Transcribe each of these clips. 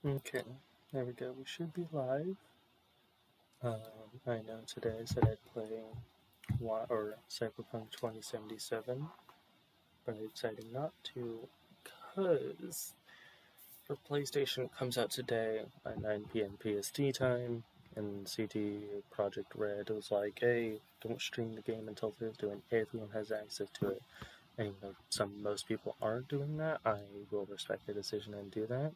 Okay, there we go. We should be live. I know today I said I'd play Cyberpunk 2077, but I decided not to because for PlayStation it comes out today at 9 p.m. PST time, and CD Project Red was like, "Hey, don't stream the game until Thursday when everyone has access to it." And even though most people aren't doing that, I will respect their decision and do that.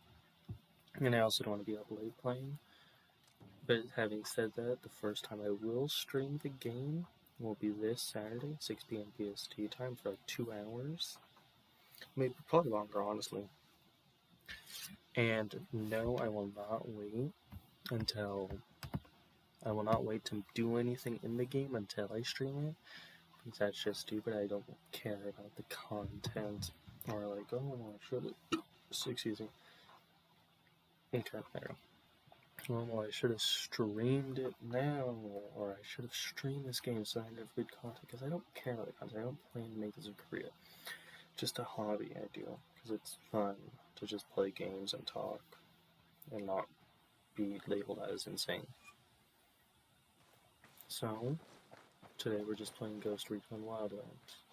And I also don't want to be up late playing. But having said that, the first time I will stream the game will be this Saturday, 6 p.m. PST time for like 2 hours. Maybe probably longer, honestly. And no, I will not wait until I will not wait to do anything in the game until I stream it. Because that's just stupid. I don't care about the content. Or like, oh, I should have. Excuse me. Okay, there. Well, I should have streamed it now, or I should have streamed this game so I have good content, because I don't care about the content. I don't plan to make this a career. Just a hobby I do, because it's fun to just play games and talk, and not be labeled as insane. So, today we're just playing Ghost Recon Wildlands.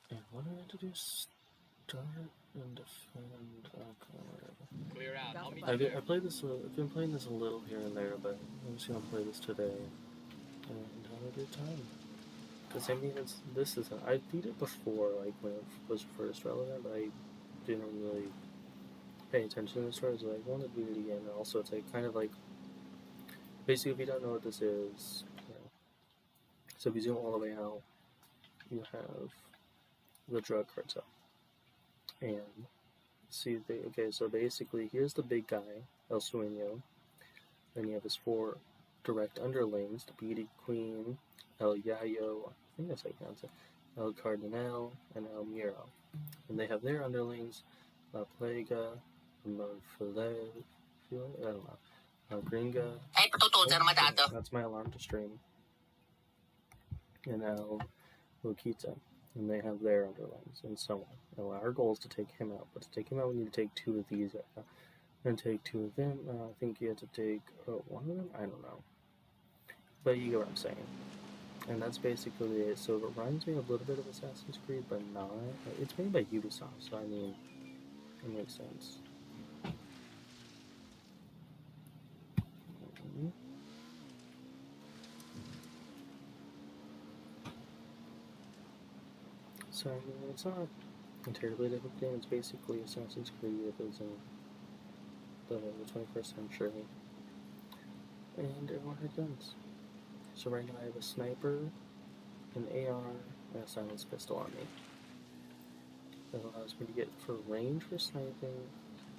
And what do I have to do? Start and defend. Okay, whatever. Clear out. I'll meet you I've there. been playing this a little here and there, but I'm just gonna play this today and have a good time. Because I mean, I beat it before, like when it was first relevant, but I didn't really pay attention to the story, so I wanted to beat it again. And also, it's like kind of like, basically, if you don't know what this is, so if you zoom all the way out, you have the drug cartel. And so basically, here's the big guy, El Sueño. Then you have his four direct underlings, the Beauty Queen, El Yayo, I think that's how you pronounce it, El Cardinal, and El Muro. And they have their underlings, La Plaga, Monfile, I don't know, Gringa. That's my alarm to stream. And El Luquita. And they have their underlings, and so on. And our goal is to take him out, but to take him out, we need to take two of these out. And take two of them. I think you have to take one of them? I don't know. But you get what I'm saying. And that's basically it. So it reminds me a little bit of Assassin's Creed, but not. It's made by Ubisoft, so I mean, it makes sense. So I mean, it's not a terribly different game. It's basically Assassin's Creed if it was in the 21st century. And everyone had guns. So right now I have a sniper, an AR, and a silenced pistol on me. That allows me to get for range for sniping,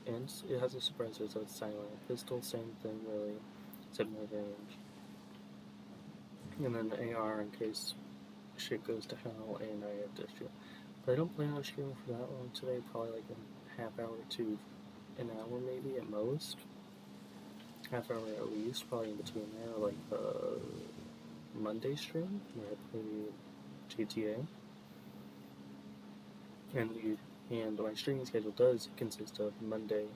and it has a suppressor, so it's silent. Pistol, same thing really, except more range. And then the AR in case shit goes to hell and I have to shoot. But I don't plan on streaming for that long today, probably like a half hour to an hour maybe at most. Half hour at least, probably in between there, like Monday stream where I play GTA. And my streaming schedule does consist of Monday,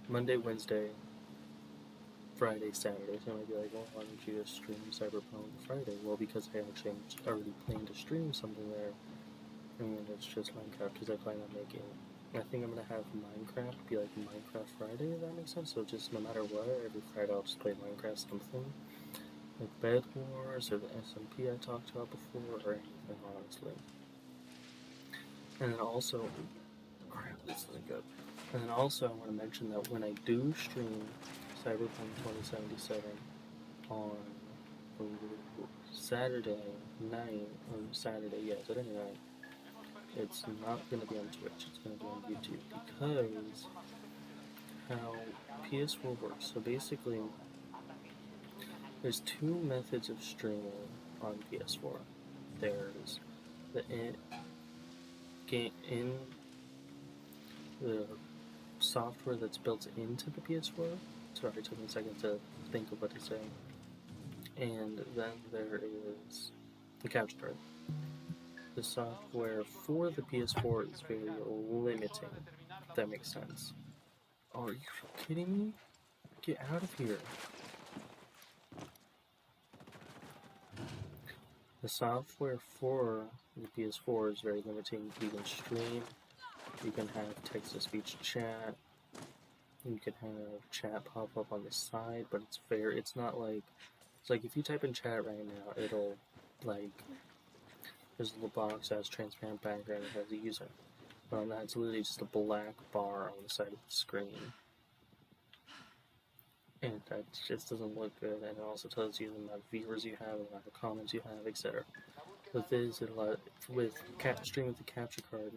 Wednesday, Friday, Saturday. So I might be like, well, why don't you just stream Cyberpunk Friday? Well, because I actually already planned to stream something there, and it's just Minecraft because I plan on making. I think I'm gonna have Minecraft be like Minecraft Friday, if that makes sense. So just no matter what, every Friday I'll just play Minecraft something, like Bed Wars or the SMP I talked about before, or anything, honestly. And then also, crap, this isn't good. And then also, I want to mention that when I do stream Cyberpunk 2077 on Saturday night, it's not going to be on Twitch, it's going to be on YouTube, because how PS4 works. So basically, there's two methods of streaming on PS4. There's the the software that's built into the PS4. Sorry, it took me a second to think of what to say. And then there is the capture card. The software for the PS4 is very limiting, if that makes sense. Oh, are you kidding me? Get out of here. The software for the PS4 is very limiting. You can stream, you can have text-to-speech chat, you can have chat pop up on the side, but it's not like, it's like if you type in chat right now, it'll, like, there's a little box that has transparent background that has a user. But that's literally just a black bar on the side of the screen. And that just doesn't look good, and it also tells you the amount of viewers you have, the amount of comments you have, etc. With this, stream with the capture card,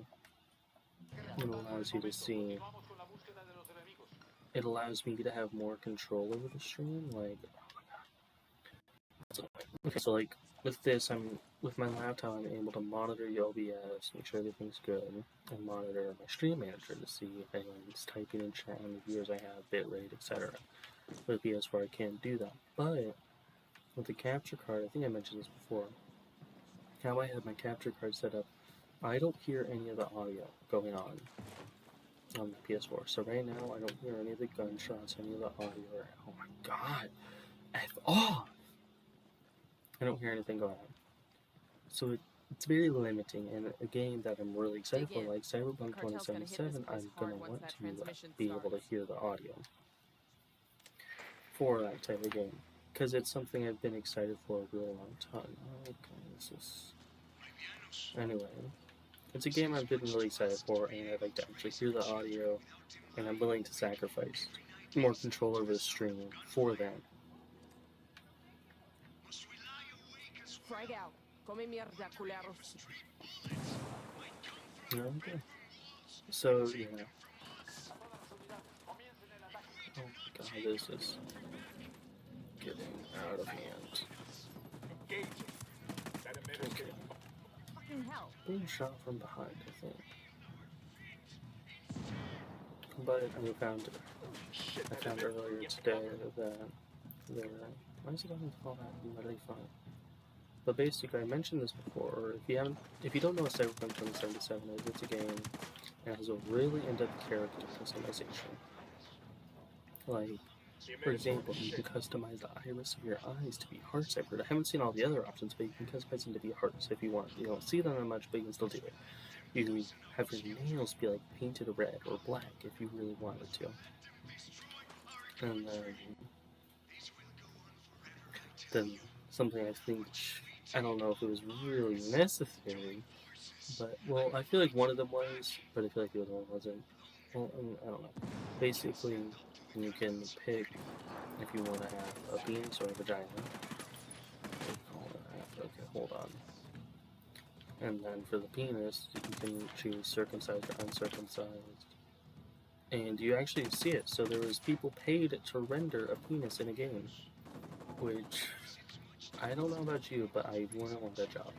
it allows you to see. It allows me to have more control over the stream. Like, okay, so like with this, with my laptop, I'm able to monitor the OBS, make sure everything's good, and monitor my stream manager to see if anyone's typing in chat, how many viewers I have, bitrate, etc. With PS4, I can't do that, but with the capture card, I think I mentioned this before. How I have my capture card set up, I don't hear any of the audio going on the PS4. So right now, I don't hear any of the gunshots, any of the audio. Oh my god! F off! I don't hear anything going on. So it's very limiting, and a game that I'm really excited for, like Cyberpunk 2077, I'm gonna want to be able to hear the audio for that type of game. Because it's something I've been excited for a real long time. Okay, this is... Anyway, it's a game I've been really excited for, and I'd like to actually hear the audio, and I'm willing to sacrifice more control over the stream for that. Frag out. Come mierda, culeros. Okay. So, yeah. Oh my god, this is getting out of hand. Okay. Fucking hell. Being shot from behind, I think. But I found earlier today that why is it going to fall out really fun? But basically, I mentioned this before, or if you don't know what Cyberpunk 2077 is, it's a game that has a really in-depth character customization. Like, for example, you can customize the iris of your eyes to be heart-centered. I haven't seen all the other options, but you can customize them to be hearts if you want. You don't see them that much, but you can still do it. You can have your nails be like painted red or black if you really wanted to. And then something I think, I don't know if it was really necessary, but, well, I feel like one of them was, but I feel like the other one wasn't. Well, I don't know. Basically, you can pick if you want to have a penis or a vagina. Okay, hold on. And then for the penis, you can choose circumcised or uncircumcised. And you actually see it. So there was people paid to render a penis in a game, which I don't know about you, but I wouldn't want that job.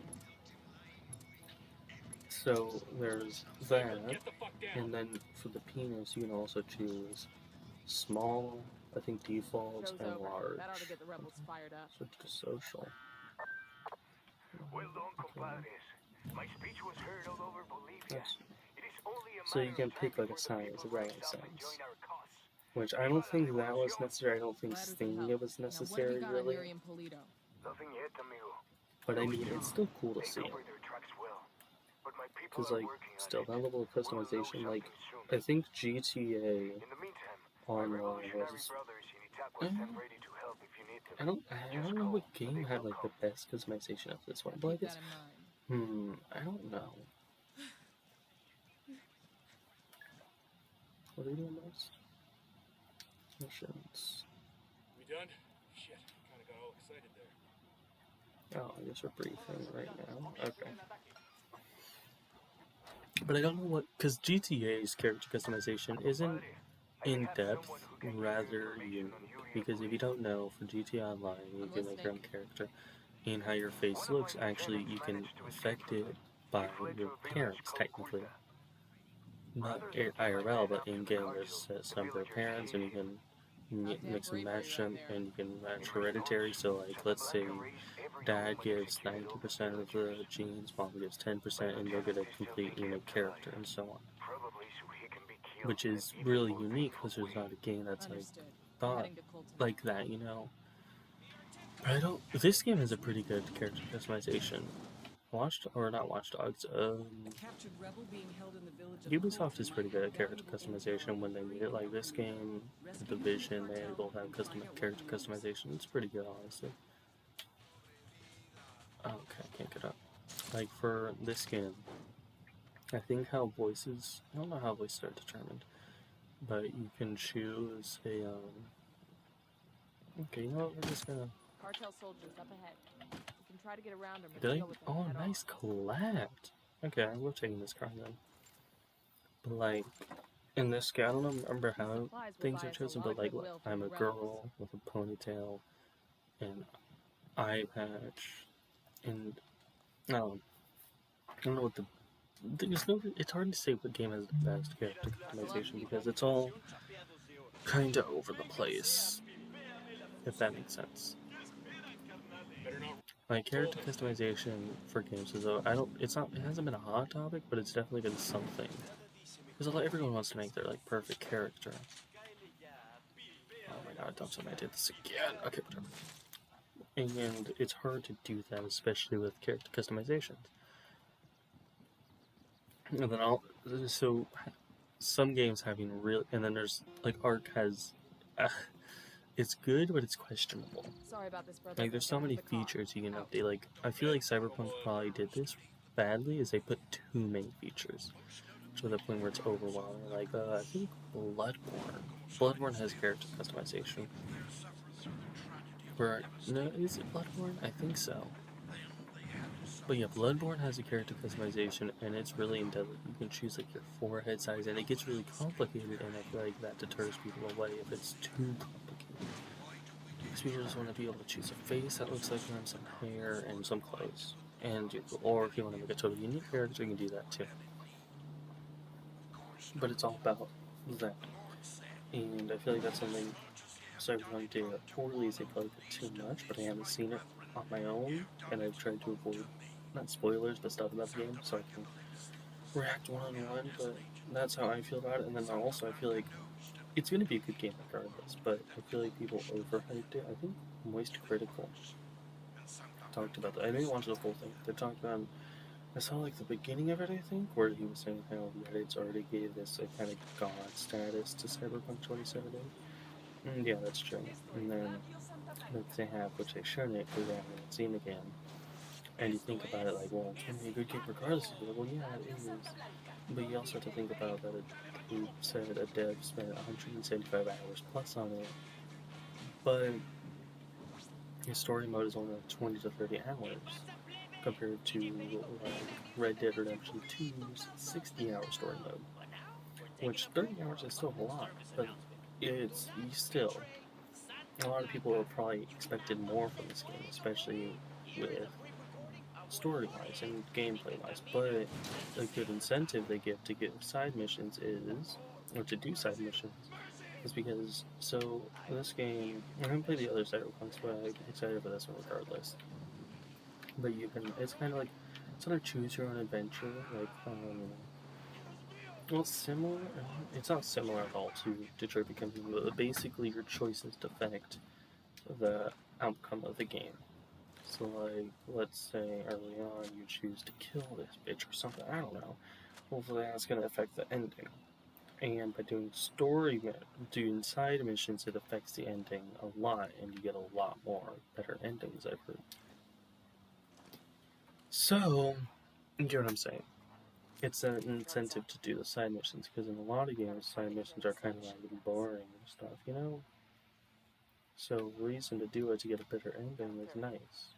So there's that, and then for the penis, you can also choose small, I think default, and large. That ought to get the rebels fired up. Switch to social. Well done, compadres. My speech was heard all over Bolivia. Yes. It is only a So you matter can of time pick like a before the size, people a random rise up and size. join our cause. Which I don't think that was necessary. I don't think stinging it was necessary, really. Nothing yet, amigo. But I mean, it's still cool to They see. cover their tracks well. But my people Because, are like, working on still, it. that level of We'll know customization, like, something I soon. think GTA In the meantime, my Online revolutionary was... brothers in Itaqua stand ready to help if you need them. I don't know what game had, like, the best customization of this one. But, like, it's... I don't know. What are we doing next? Missions. We done? Shit, kinda got all excited there. Oh, I guess we're briefing right now. Okay. But I don't know what... Because GTA's character customization isn't in-depth, rather unique. Because if you don't know, for GTA Online, you can make your own character. And how your face looks, actually, you can affect it by your parents, technically. Not IRL, but in-game there's some of their parents, and you can mix and match them, and you can match hereditary. So, like, let's say dad gives 90% of the genes, mom gives 10%, and you'll get a complete unique character, and so on. Probably so he can be shield which is and really people unique think because there's not a game that's like Understood. thought Heading to Colton. like that, you know. But I don't. This game has a pretty good character customization. Watch Dogs. Captured rebel being held in the village of Ubisoft is Colton pretty might good have at character valuable customization when they made it. Like this game, The Division, they both have character customization. It's pretty good, honestly. Okay, I can't get up. Like for this game, I think how voices. I don't know how voices are determined, but you can choose a. Okay, you know what? We're just gonna. Cartel soldiers up ahead. We can try to get around them or Did I? deal with them Oh, head nice on. collect. Okay, we're taking this car then. But like in this game, I don't remember how Supplies will things buy are us a chosen, lot but of like goodwill from I'm the a rebels. girl with a ponytail and eye patch, and I don't know what the. There's no. It's hard to say what game has the best character customization because it's all kind of over the place. If that makes sense. Better not My character customization for games is I don't. It's not. It hasn't been a hot topic, but it's definitely been something. Because everyone wants to make their like perfect character. Oh my god! Don't tell me I did this again. Okay, whatever. And it's hard to do that, especially with character customizations. And then so some games having real, and then there's like Ark has, it's good but it's questionable. Sorry about this, brother. Like there's so Get many into the car. features you can Out. update. Like I feel like Cyberpunk probably did this badly, is they put too many features to the point where it's overwhelming. Like I think Bloodborne has character customization. Where no, is it Bloodborne? I think so. But yeah, Bloodborne has a character customization, and it's really in depth. You can choose like your forehead size, and it gets really complicated. And I feel like that deters people away if it's too complicated. Because people just want to be able to choose a face that looks like them, some hair, and some clothes. Or if you want to make a totally unique character, you can do that too. But it's all about that, and I feel like that's something Cyberpunk did poorly. Is they played it too much, but I haven't seen it on my own, and I've tried to avoid not spoilers, but stuff about the game, so I can react one-on-one. But that's how I feel about it. And then also, I feel like it's going to be a good game regardless. But I feel like people overhyped it. I think Moist Critical talked about that. I didn't watch the whole thing. They talked about. I saw like the beginning of it, I think, where he was saying how Reddit's already gave this kind of god status to Cyberpunk 2077. Yeah, that's true. And then that they have, which they shouldn't, because they haven't seen again. And you think about it like, well, it's going to be a good game regardless. You're like, well, yeah, it is. But you also have to think about that who said a dev spent 175 hours plus on it, but his story mode is only like 20 to 30 hours compared to like Red Dead Redemption 2's 60-hour story mode, which 30 hours is still a lot, but it's still. A lot of people have probably expected more from this game, especially with story-wise and gameplay-wise, but a good incentive they give to get side missions or to do side missions, is because, so, this game, I haven't played the other Cyberpunks, but I'm excited for this one regardless. But it's kind of like, sort of choose your own adventure, like, well, it's similar, it's not similar at all to Detroit Become Human, but basically your choices affect the outcome of the game. So, like, let's say early on you choose to kill this bitch or something, I don't know. Hopefully that's going to affect the ending. And by doing doing side missions, it affects the ending a lot, and you get a lot more better endings, I've heard. So, you get what I'm saying. It's an incentive to do the side missions, because in a lot of games, side missions are kind of like boring and stuff, you know? So, reason to do it to get a better ending is nice.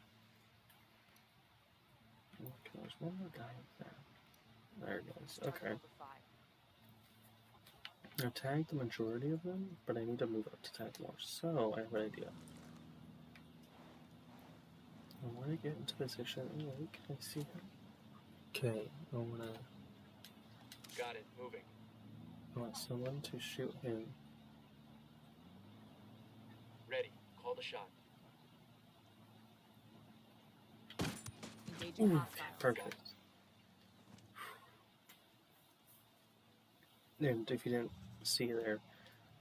Okay, there's one more guy up there. There he goes. Okay. I've tagged the majority of them, but I need to move up to tag more. So, I have an idea. I want to get into position. Oh, can I see him? Okay, I want Got it. Moving. someone to shoot him. Ready. Call the shot. Engaging Okay, hostiles. perfect. And if you didn't see there,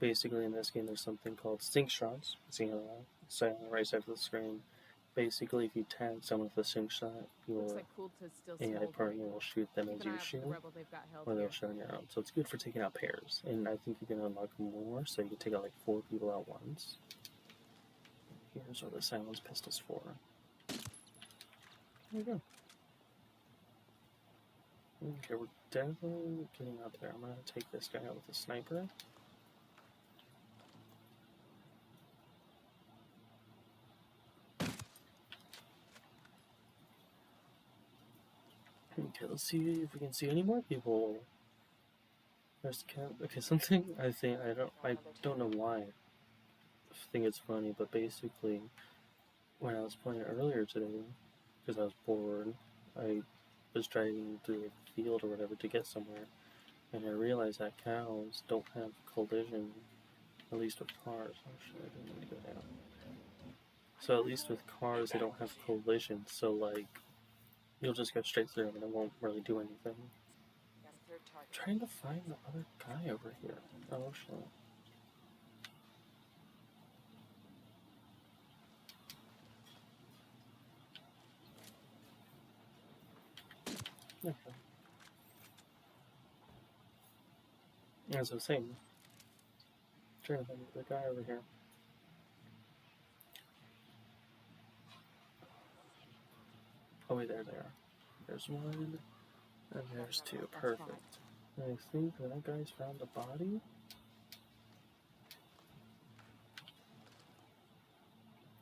basically in this game there's something called sync shots. See on the right side of the screen. Basically, if you tag someone with a sync shot, Looks your like Kulta's still AI smoldering. partner will shoot them Keep as an eye you out for shoot, the rebels they've got held or they'll here. shoot on your own. So it's good for taking out pairs. And I think you can unlock more, so you can take out like 4 people at once. Here's what the silence pistol's for. There you go. Okay, we're definitely getting up there. I'm gonna take this guy out with a sniper. Okay, let's see if we can see any more people. There's okay, something I don't know why. I think it's funny, but basically, when I was playing earlier today, because I was bored, I was driving through a field or whatever to get somewhere, and I realized that cows don't have collision, at least with cars. Oh shit, I didn't mean to go down. So at least with cars, they don't have collision, so like, you'll just go straight through them and it won't really do anything. Got a third target. Trying to find the other guy over here. Oh shit. Okay. As I was saying, trying to find the guy over here. Oh wait, there they are. There's one, and there's two. Perfect. I think that guy's found a body.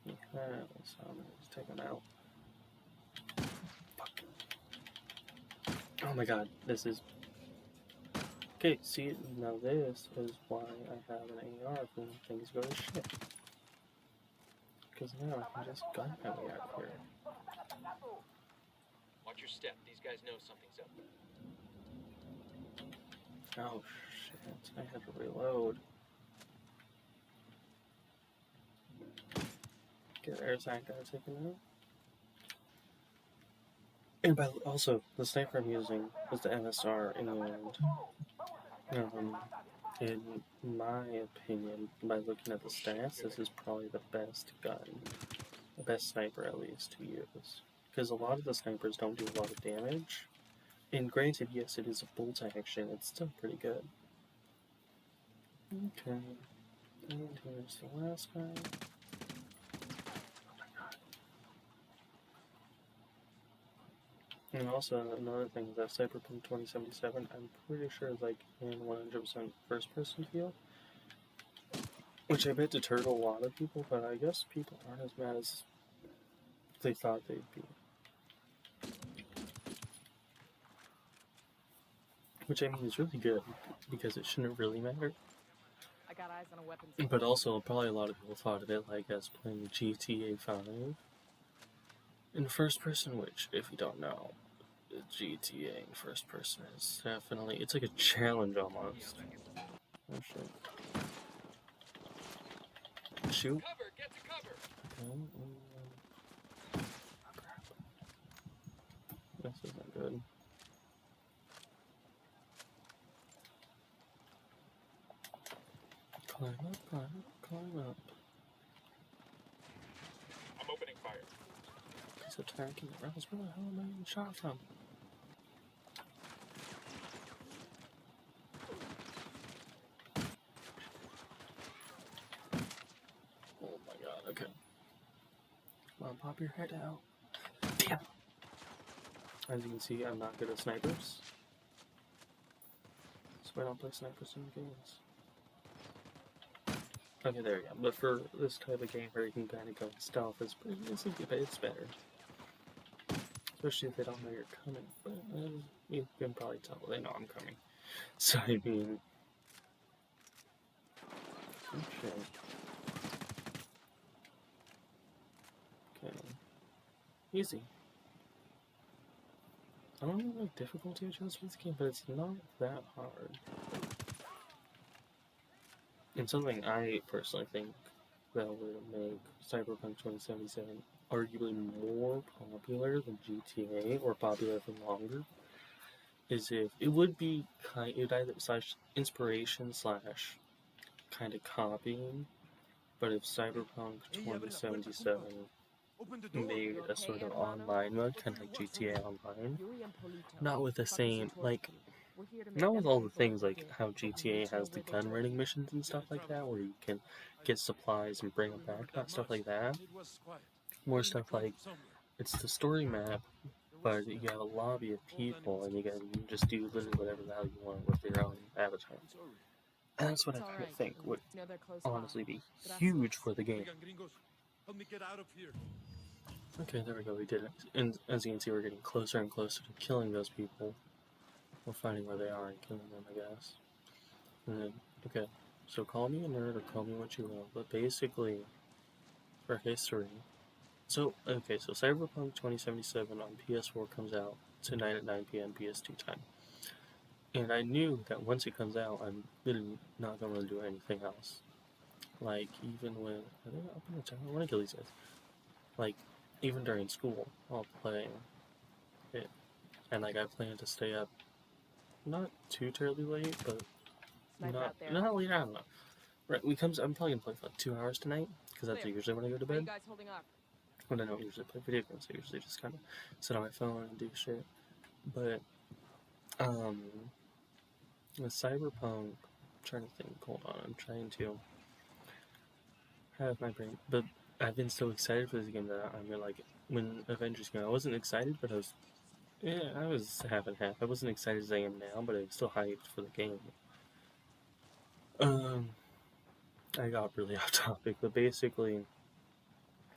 He has, so I'm gonna just take him out. Fuck. Oh my god, this is... Okay, see, now this is why I have an AR when things go to shit. Because now I can just gun my way out of here. Watch your step. These guys know something's up. Oh shit, I had to reload. Okay, there's that guy taken out. And by also, the sniper I'm using is the MSR, and in my opinion, by looking at the stats, this is probably the best gun, the best sniper at least to use. Because a lot of the snipers don't do a lot of damage. And granted, yes, it is a bolt action, it's still pretty good. Okay, and here's the last guy. And also, another thing is that Cyberpunk 2077, I'm pretty sure is like in 100% first person feel. Which I bet deterred a lot of people, but I guess people aren't as mad as they thought they'd be. Which I mean is really good, because it shouldn't really matter. I got eyes on a weapons. But also, probably a lot of people thought of it like as playing GTA 5 in first person, which, if you don't know, GTA in first person is definitely, it's like a challenge almost. Oh shit. Shoot. Cover! Get to cover! Okay, this isn't good. Climb up, climb up, climb up. I'm opening fire. He's attacking the rebels. Where the hell am I being shot from? Oh my god, okay. Come on, pop your head out. Damn! As you can see, I'm not good at snipers. So I don't play snipers in games. Okay, there we go. But for this type of game where you can kind of go stealth, it's better. Especially if they don't know you're coming. But you can probably tell they know I'm coming. So I mean... Okay. Okay. Easy. I don't know like difficulty adjust for this game, but it's not that hard. And something I personally think that would make Cyberpunk 2077 arguably more popular than GTA, or popular for longer, is if it would be kind, it would either slash inspiration slash kind of copying, but if Cyberpunk 2077 made a sort of online mode, kind of like GTA Online, Yuri and Polito. not with the Fucking same, like, Sikorsky. We're here to make not them with all pay the for what things they like did. how But we GTA need has your the gun wiggle running room. missions and stuff like that, where you can get supplies and bring them back, not stuff like that. More stuff like, it's the story map, but you have a lobby of people, and you can just do literally whatever the hell you want with your own avatar. And that's what It's I all kind of right. think would You know they're close honestly by. be Gracias. huge for the game. Help me get out of here. Okay, there we go, we did it. And as you can see, we're getting closer and closer to killing those people. We're finding where they are and killing them, I guess. And then, okay, so call me a nerd or call me what you will, but basically, for history, so Cyberpunk 2077 on PS4 comes out tonight at 9 p.m. PST time. And I knew that once it comes out, I'm really not going to do anything else. Like, even when, I want to kill these guys. Like, even during school, I'll play it. And, like, I plan to stay up not too terribly late, but Sniper out there. not late, I don't know. Right, I'm probably going to play for like 2 hours tonight, because that's usually when I go to How you bed. guys holding up? When I don't usually play video games, I usually just kind of sit on my phone and do shit. But, with Cyberpunk, I'm trying to think, hold on, I'm trying to have my brain, but I've been so excited for this game that I'm like, when Avengers came out, I wasn't excited, but I was half and half. I wasn't excited as I am now, but I'm still hyped for the game. I got really off topic, but basically,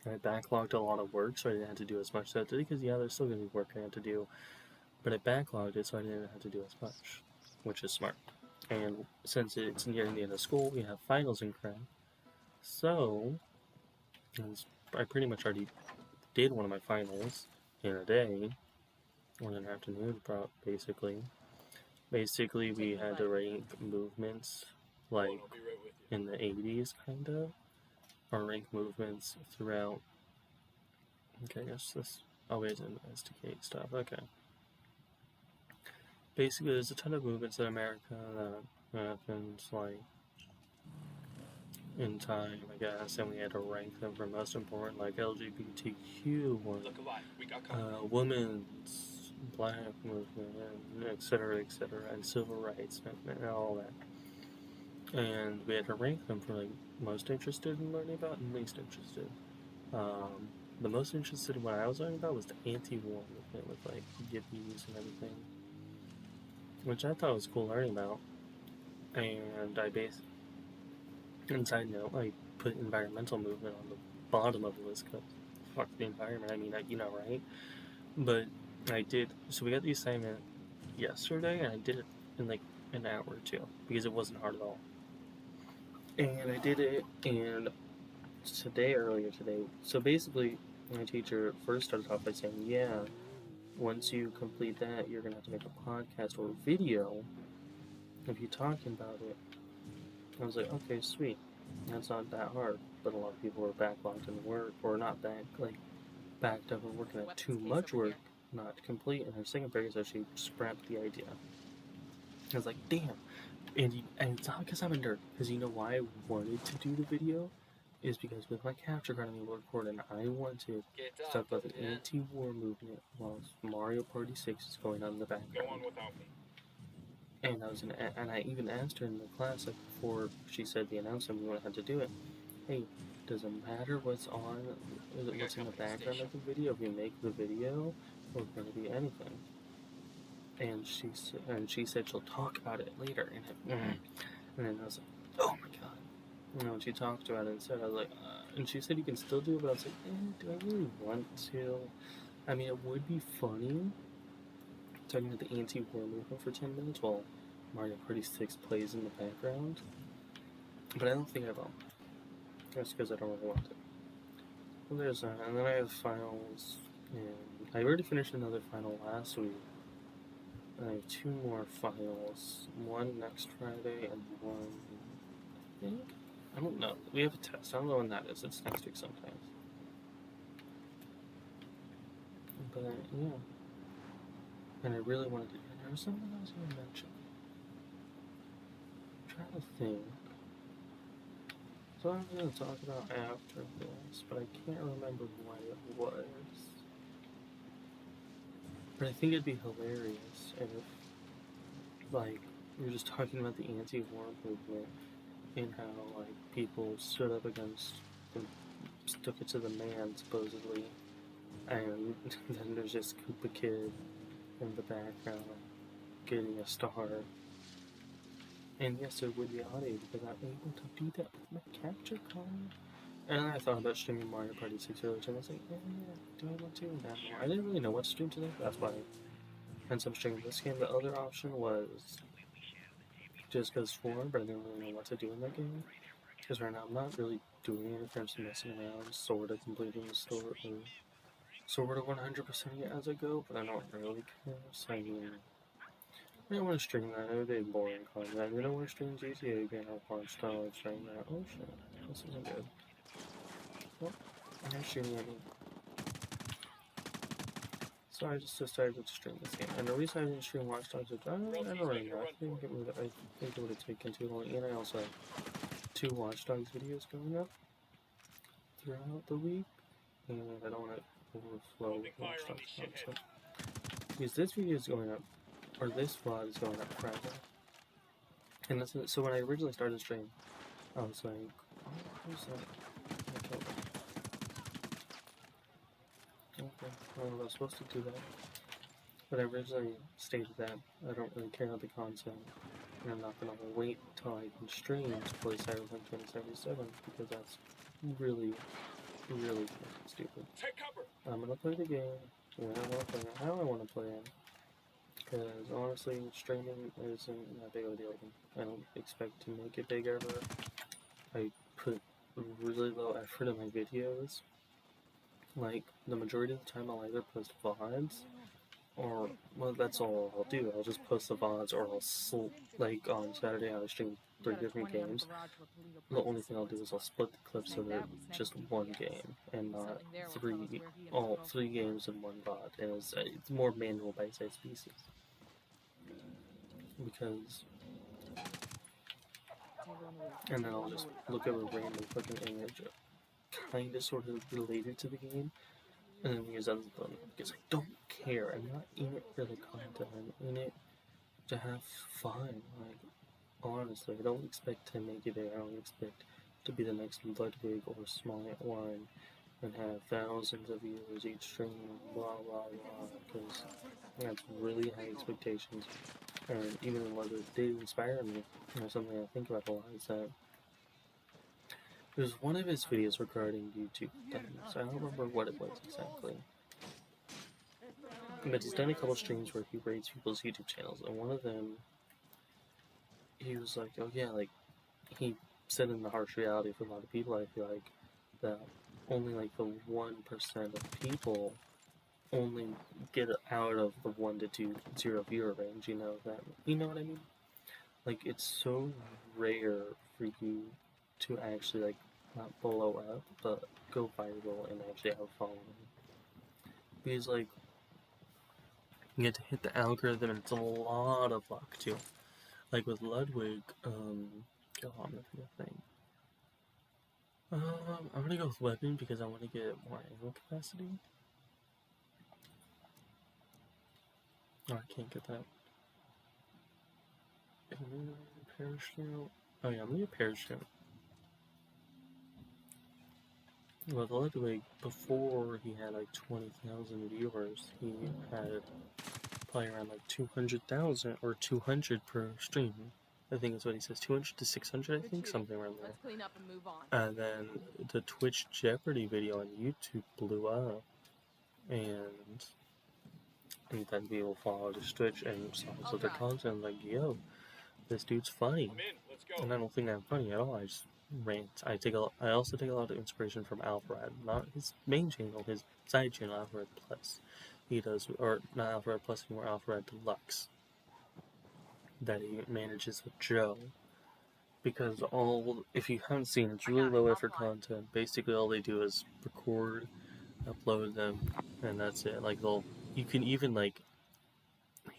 I backlogged a lot of work, so I didn't have to do as much that day, because yeah, there's still going to be work I have to do, but I backlogged it, so I didn't have to do as much, which is smart. And since it's nearing the end of school, we have finals in crap, so I pretty much already did one of my finals in a day, or in an afternoon, basically. Basically, we had to rank movements, like, I'll be right with you. in the 80s, kind of, or rank movements throughout. Okay, I guess this. Oh, wait, investigate stuff. Okay. Basically, there's a ton of movements in America that happens, like, in time, I guess, and we had to rank them for most important, like LGBTQ, or Look alive. We got company. women's, black movement, and et cetera, and civil rights movement, and all that. And we had to rank them for, like, most interested in learning about and least interested. The most interested in what I was learning about was the anti-war movement with, like, yippies and everything, which I thought was cool learning about. And and side note, I put environmental movement on the bottom of the list because fuck the environment. I mean, you know, right? But I did. So we got the assignment yesterday, and I did it in like an hour or two because it wasn't hard at all. And I did it, and earlier today. So basically, my teacher first started off by saying, "Yeah, once you complete that, you're gonna have to make a podcast or a video of you talking about it." I was like, okay, sweet. That's not that hard. But a lot of people were backlogged in work, or not backed up and working at too much work, not complete. And her second period, so she scrapped the idea. I was like, damn. And it's not because I'm a nerd. Because you know why I wanted to do the video? Is because with my capture card, I'm able to record, and I wanted to talk about the anti-war movement while Mario Party 6 is going on in the background. Go on without me. And I even asked her in the class, like, before she said the announcement, we would have to do it. Hey, does it matter what's in the background of the video if we make the video, or can it be anything? And she said she'll talk about it later. And then I was like, oh my god. And when she talked about it and said, I was like, and she said you can still do it, but I was like, do I really want to? I mean, it would be funny talking about the anti-war movement for 10 minutes while Mario Party 6 plays in the background, but I don't think I will. That's because I don't really want to. Well, there's that, and then I have finals, and I already finished another final last week. I have 2 more finals, one next Friday and one, I think? I don't know. We have a test. I don't know when that is. It's next week sometimes. But, yeah. And I really wanted to. there was something I was going to mention. I'm trying to think. So I'm going to talk about after this, but I can't remember what it was. But I think it'd be hilarious if, like, we were just talking about the anti-war movement and how, like, people stood up against them, stuck it to the man, supposedly, and then there's this Koopa kid in the background getting a star. And yes, it would be audio because I'm able to do that with my capture card. And I thought about streaming Mario Party 6 earlier, and I was like, yeah, do I want to? No, I didn't really know what to stream today, that's why. Hence I'm streaming this game. The other option was just because 4, but I didn't really know what to do in that game. Because right now I'm not really doing anything, I'm just messing around, sort of completing the story, sort of 100% it as I go, but I don't really care, so I mean, I don't want to stream that, it would be boring content. I didn't want to stream GTA again or Watch Dogs right now. Oh shit, this isn't good. Well, I'm streaming it. So I just decided to stream this game. And the reason I didn't stream Watch Dogs is I don't really know. I think it would have taken too long. And I also have 2 Watch Dogs videos going up throughout the week. And I don't want to overflow with Watch Dogs content. Because this video is going up, or this vlog is going up Friday. And that's it. So when I originally started the stream, I was like, oh, who's that? Okay. Okay, well, I was supposed to do that. But I originally stated that I don't really care about the content, and I'm not going to wait until I can stream to play Cyberpunk 2077, because that's really, really stupid. Take cover. I'm going to play the game when I want to play it, how I want to play it, because honestly, streaming isn't that big of a deal. I don't expect to make it big ever. I put really low effort in my videos. Like, the majority of the time I'll either post VODs, or, well, that's all I'll do. I'll just post the VODs, or I'll, like, on Saturday I stream 3 different games. The only thing I'll do is I'll split the clips so they're just one game, and not 3 games in one VOD. And it's more manual bite-sized pieces. Because, and then I'll just look at a random fucking image, kinda sort of related to the game, and then use that as a thumbnail, because I don't care. I'm not in it for the content. I'm in it to have fun. Like, honestly, I don't expect to make it big. I don't expect to be the next Ludwig or Smart One and have thousands of viewers each stream, blah blah blah, because that's really high expectations. And even what it did inspire me, something I think about a lot, is that there's one of his videos regarding YouTube things. I don't remember what it was exactly. But he's done a couple streams where he rates people's YouTube channels, and one of them, he was like, oh yeah, like, he said in the harsh reality for a lot of people, I feel like, that only like the 1% of people only get out of the 1 to 2 0 viewer range, you know what I mean? Like, it's so rare for you to actually, like, not blow up, but go viral and actually have a following. Because, like, you get to hit the algorithm, and it's a lot of luck, too. Like, with Ludwig, I'm gonna go with weapon because I want to get more ammo capacity. Oh, I can't get that. Parachute. Oh yeah, I'm gonna get parachute. Well, the Ludwig, before he had like 20,000 viewers, he had probably around like 200,000 or 200 per stream. I think that's what he says, 200 to 600, I think, something around there. Let's clean up and move on. And then the Twitch Jeopardy video on YouTube blew up, and then people followed his Twitch and saw the content, like, yo, this dude's funny. I'm in. Let's go. And I don't think I'm funny at all. I just rant. I also take a lot of inspiration from Alfred, not his main channel, his side channel, Alfred Plus. He does, or not Alfred Plus anymore, Alfred Deluxe, that he manages with Joe. Because if you haven't seen, it's really low effort content. Basically, all they do is record, upload them, and that's it. Like, you can even, like,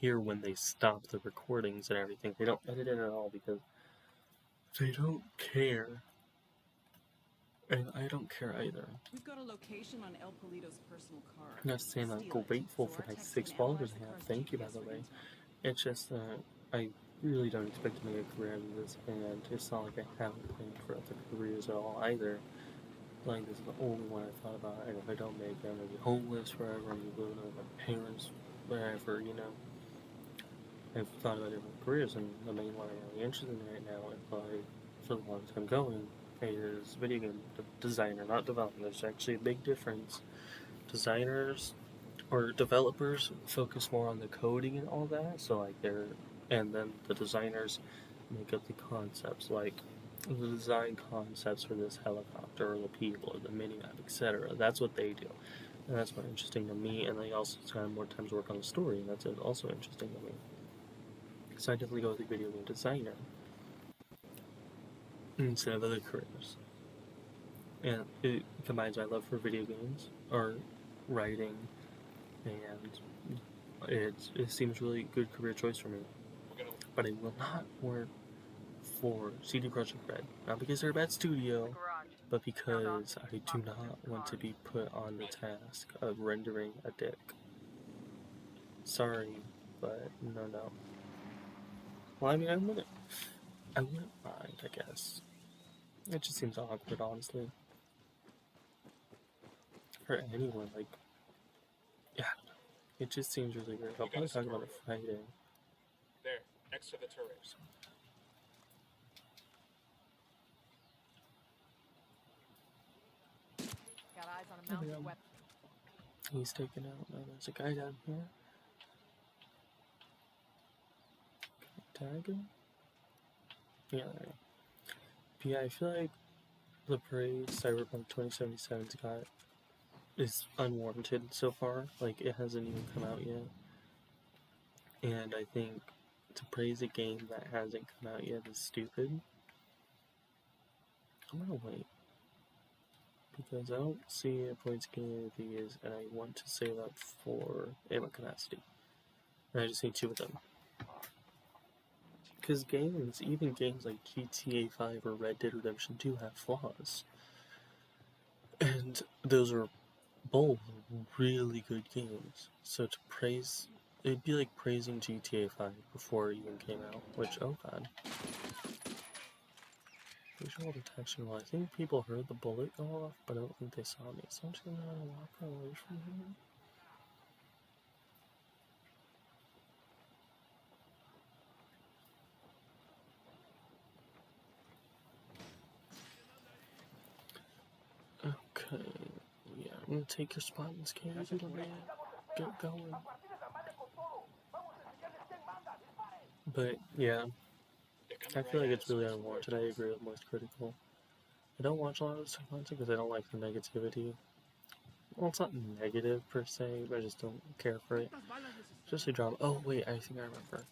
hear when they stop the recordings and everything. They don't edit it at all because they don't care. And I don't care either. We've got a location on El Polito's personal car. I'm not saying I'm Steal it, grateful so for our my techs $6 can analyze I the have. car's Thank you, by GPS the way. readings. It's just that I really don't expect to make a career out of this, and it's not like I haven't planned for other careers at all either. Like, this is the only one I thought about, and if I don't make it, I'm gonna be homeless forever, I'm gonna be living with my parents, wherever, you know. I've thought about different careers, and the main one I'm really interested in right now, and probably for the long time going, is video game designer, not development. There's actually a big difference. Designers or developers focus more on the coding and all that, so like and then the designers make up the concepts, like the design concepts for this helicopter or the people or the minimap, etc. That's what they do, and that's more interesting to me. And they also spend more time to work on the story, and that's also interesting to me. So I definitely go with the video game designer instead of other careers, and it combines my love for video games or writing, and it seems really good career choice for me. But I will not work for CD Projekt Red, not because they're a bad studio, but because I do not want to be put on the task of rendering a dick. Sorry, but no. Well, I mean, I wouldn't mind, I guess. It just seems awkward, honestly, for anyone. Like, yeah, it just seems really weird. I'll probably talk about it Friday. There, next to the turret. Got eyes on a mounted weapon. He's taken out. Now there's a guy down here. Tag him? Yeah, there. But yeah, I feel like the praise Cyberpunk 2077's got is unwarranted so far. Like, it hasn't even come out yet. And I think to praise a game that hasn't come out yet is stupid. I'm gonna wait. Because I don't see a point to getting any of these, and I want to save up for ammo capacity. And I just need 2 of them. Because games, even games like GTA 5 or Red Dead Redemption 2 have flaws. And those are both really good games. So to praise, it'd be like praising GTA 5 before it even came out. Which, oh god. Visual detection, well, I think people heard the bullet go off, but I don't think they saw me. So I'm just gonna walk away from here. Okay, yeah, I'm gonna take your spot in this cage, little man. Get going. But, yeah, I feel like it's really unwarranted. I agree with most critical. I don't watch a lot of this content because I don't like the negativity. Well, it's not negative per se, but I just don't care for it. Especially drama. Oh, wait, I think I remember.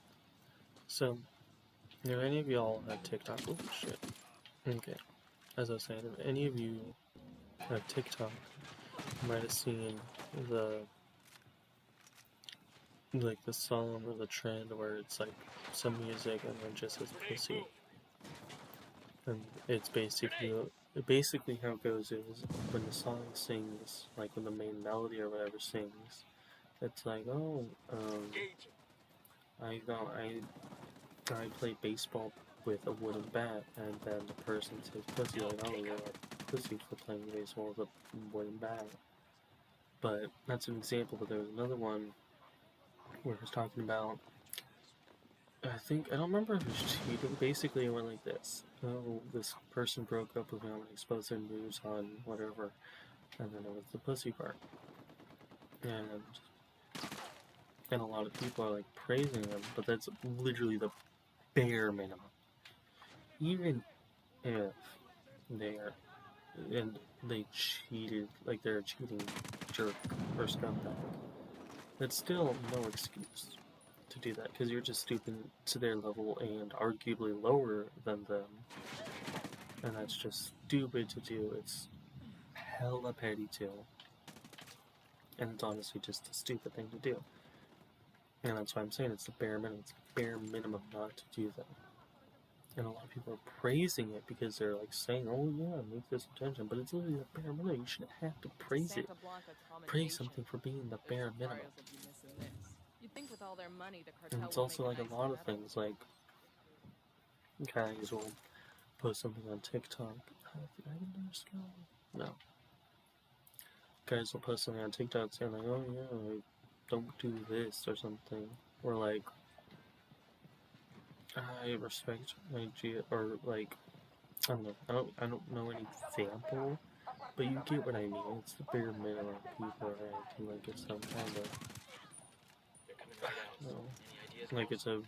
So, if any of y'all have TikTok, oh shit. Okay, as I was saying, if any of you have TikTok, you might have seen the song or the trend where it's like some music and then just says pussy. And it's basically how it goes is when the song sings, like when the main melody or whatever sings, it's like, oh, I play baseball with a wooden bat, and then the person says pussy, like, oh, you're a pussy for playing baseball with a wooden bat. But that's an example, but there was another one where it was talking about, I don't remember if it was cheating. Basically, it went like this. Oh, this person broke up with me, I'm gonna expose their news on whatever. And then it was the pussy part. And a lot of people are like praising them, but that's literally the bare minimum. Even if they cheated, like they're a cheating jerk or scumbag, that's still no excuse to do that, because you're just stooping to their level and arguably lower than them, and that's just stupid to do. It's hella petty too, and it's honestly just a stupid thing to do. And that's why I'm saying it's the bare minimum. It's the bare minimum not to do that. And a lot of people are praising it because they're like saying, "Oh yeah, make this attention," but it's literally the bare minimum. You shouldn't have to praise it. Praise something for being the bare minimum. You'd think with all their money, the And cartel it's would also make like a lot of things, like guys will post something on TikTok. Did I get another skill? No. Guys will post something on TikTok saying like, "Oh yeah, like, don't do this" or something, or like, "I respect my or like, I don't know. I don't know any example, but you get what I mean. It's the bare minimum. People are acting like it's some kind of, They're coming right at us. you know, Any ideas? like it's a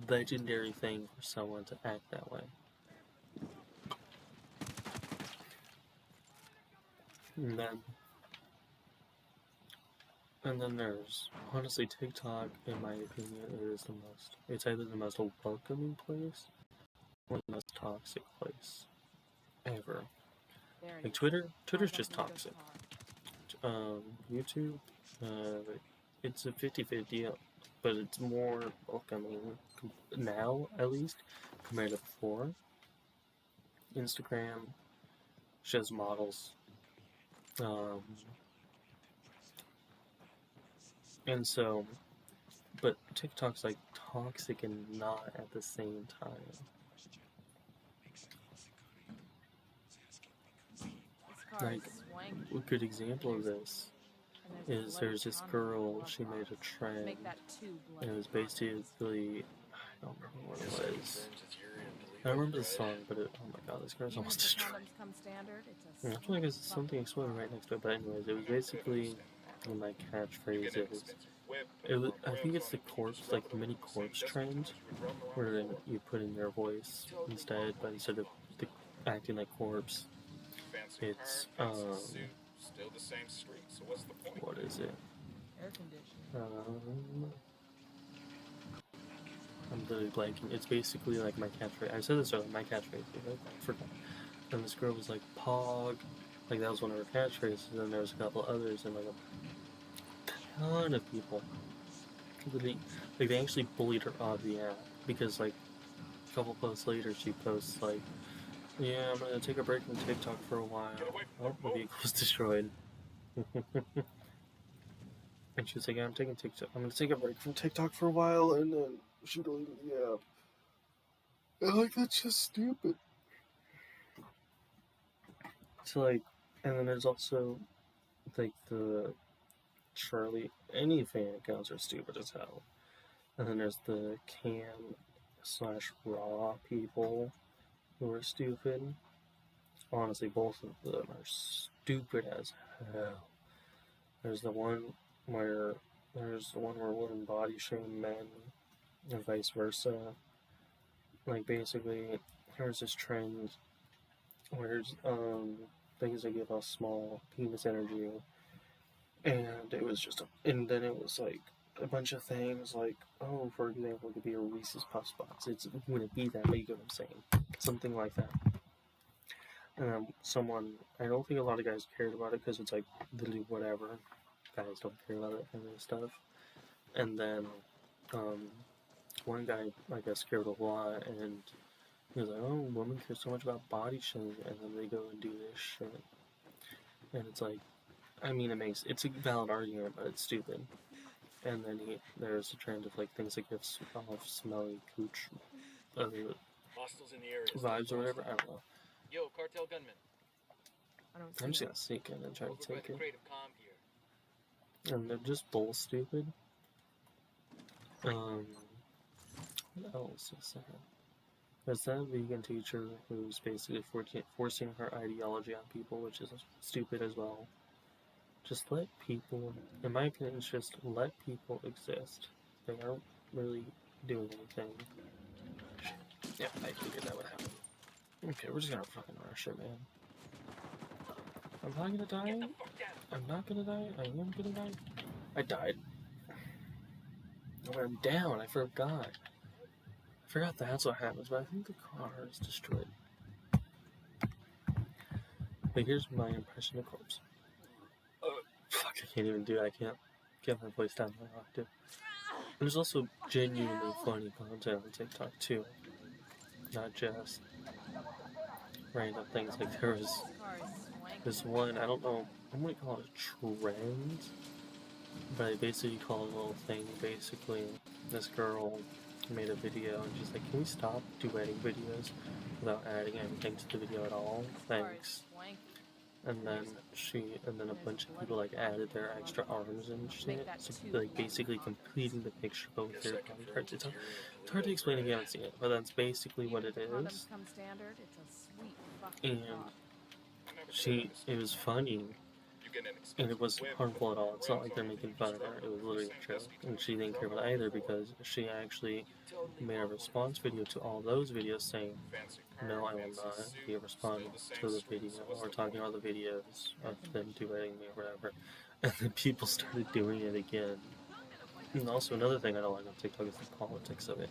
legendary thing for someone to act that way." And then there's honestly TikTok, in my opinion, is the most. It's either the most welcoming place or the most toxic place ever. Like Twitter's just toxic. YouTube, it's a 50-50, but it's more welcoming now, at least, compared to before. Instagram shows models, and so, but TikTok's like toxic and not at the same time. Like, a good example of this is there's this girl, she made a trend, and it was basically, I don't remember what it was. I don't remember the song, but oh my god, this girl's almost destroyed. I feel like there's something exploding right next to it, but anyways, it was basically, one of my catchphrases. I think it's the corpse, like the mini corpse trend, where you put in your voice instead, but instead of acting like corpse, it's, Still the same street, so what's the point? what is it? Air conditioning. I'm literally blanking. It's basically like my catchphrase. I said this earlier, my catchphrase, I forgot. And this girl was like, Pog. Like, that was one of her catchphrases, and then there was a couple others, and like a ton of people. Like, they actually bullied her off the app, because like, a couple posts later, she posts like, "Yeah, I'm gonna take a break from TikTok for a while." Oh, the vehicle was destroyed. And she was like, "Yeah, I'm gonna take a break from TikTok for a while," and then she deleted the app. And like, that's just stupid. So like, and then there's also like the Charlie, any fan accounts are stupid as hell. And then there's the cam/raw people who are stupid. Honestly, both of them are stupid as hell. There's the one where women body shame men, and vice versa. Like, basically, there's this trend where things that give off small penis energy, and it was and then it was like a bunch of things like, oh, for example, it could be a Reese's Puffs box. It wouldn't be that, but you get what I'm saying. Something like that. And I don't think a lot of guys cared about it because it's like, literally whatever. Guys don't care about that kind of stuff. And then, one guy, I guess, cared a lot, and he was like, oh, women care so much about body shaming, and then they go and do this shit. And it's like, I mean, it's a valid argument, but it's stupid. And then there's a trend of like things that give off smelly cooch Hostiles in the area. vibes or whatever. I don't know. Yo, cartel gunman. I'm just gonna sneak in and try to Over by take the it. Creative Comm here. And they're just bull stupid. What else is there? There's that vegan teacher who's basically forcing her ideology on people, which is stupid as well. Just let people, in my opinion, it's just let people exist. They aren't really doing anything. Yeah, I figured that would happen. Okay, we're just gonna fucking rush it, man. I'm not gonna die. I'm not gonna die. I am gonna die. I died. Oh, I'm down. I forgot. I forgot that's what happens, but I think the car is destroyed. But here's my impression of corpse. Fuck, I can't even do it. I can't get my voice down to my octave. There's also genuinely funny content on TikTok too, not just random things. Like there was This car is swanky. this one, I don't know, I might call it a trend, but I basically call it a little thing. Basically, this girl made a video and she's like, "Can we stop duetting videos without adding anything to the video at all? This car is Thanks." swanky. And then a bunch of people like added their extra arms and shit, so like basically completing the picture but with their body parts. It's hard to explain if you haven't seen it, but that's basically what it Even if is. condoms come standard, it's a sweet fucking And car. it was funny, and it wasn't harmful at all. It's not like they're making fun of her. It was literally a joke, and she didn't care about it either because she actually made a response video to all those videos saying, "No, I will not be responding to the video or talking about the videos of them duetting me or whatever." And then people started doing it again. And also another thing I don't like on TikTok is the politics of it.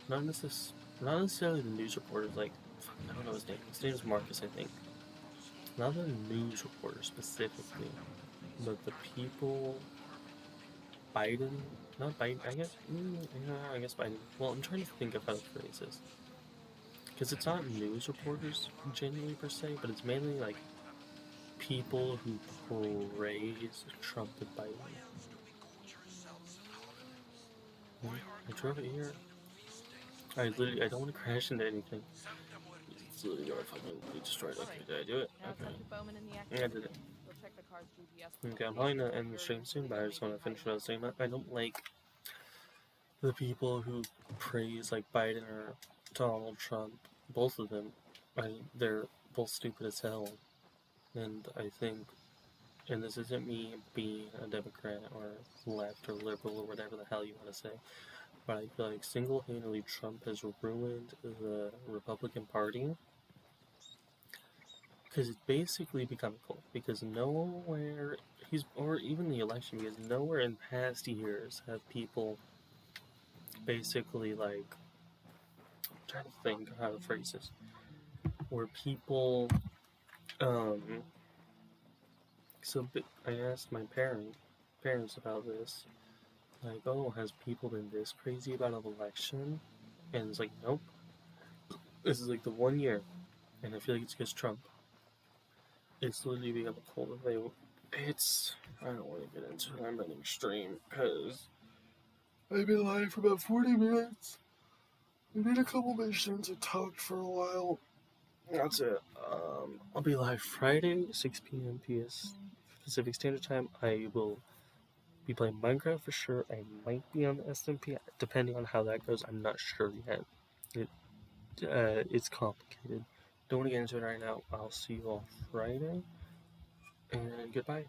Not necessarily the news reporters. Like, I don't know his name. His name is Marcus, I think. Not the news reporters specifically, but the people. Biden, not Biden. I guess Biden. Well, I'm trying to think of how to phrase this. Because it's not news reporters genuinely per se, but it's mainly like people who praise Trump and Biden. I drove it here. I don't want to crash into anything. It's literally gonna fucking be destroyed. Okay, did I do it? Now it's Okay. up to Bowman and the Yeah, I did it. We'll check the car's GPS. Okay, I'm probably gonna end the stream soon, but I just want to finish what I was saying. I don't like the people who praise like Biden or Donald Trump. Both of them, they're both stupid as hell. And I think, and this isn't me being a Democrat or left or liberal or whatever the hell you want to say, but I feel like single-handedly Trump has ruined the Republican Party because it's basically become a cult. Because nowhere or even the election, because nowhere in past years have people basically like, I'm trying to think how to phrase this, where people so I asked my parents about this, like, oh, has people been this crazy about an election? And it's like, nope. This is like the 1 year, and I feel like it's because Trump. It's literally become a cult. I don't want to get into it. I'm ending stream because I've been live for about 40 minutes. I made a couple missions. I talked for a while. That's it. I'll be live Friday, 6 p.m. PS Pacific Standard Time. I will be playing Minecraft for sure. I might be on the SMP, depending on how that goes. I'm not sure yet. It's complicated. Don't want to get into it right now. I'll see you all Friday, and goodbye.